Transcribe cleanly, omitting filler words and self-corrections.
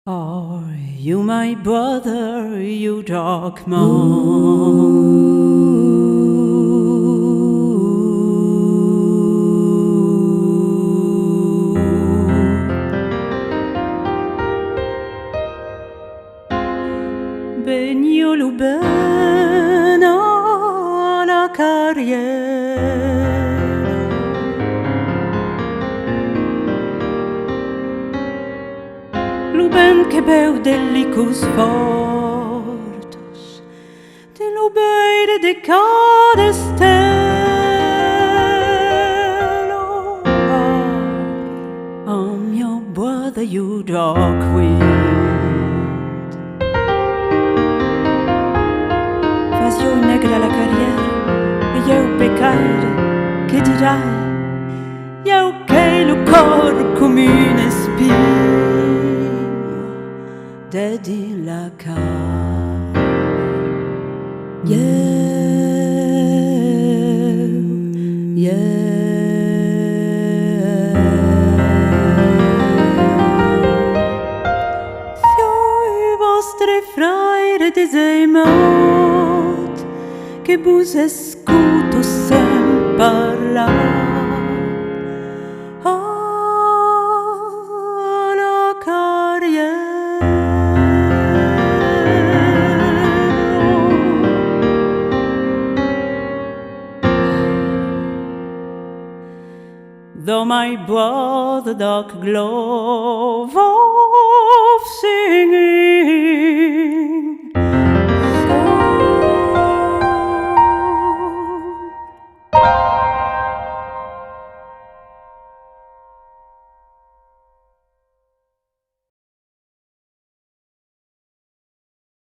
Are you my brother, you dark moon? Beniolo ben alla carriera, lo ben che beu delicus fortos, de lo beide de cada stelo. I'm your brother, you dark wind. Faz eu negra la carriera, e eu pecaire, che dirai? Eu che lo cor come un spigno dedi la car. Sioi vostre fraire desemat, che bus escuto sem parlar. Though my brother dark glove of singing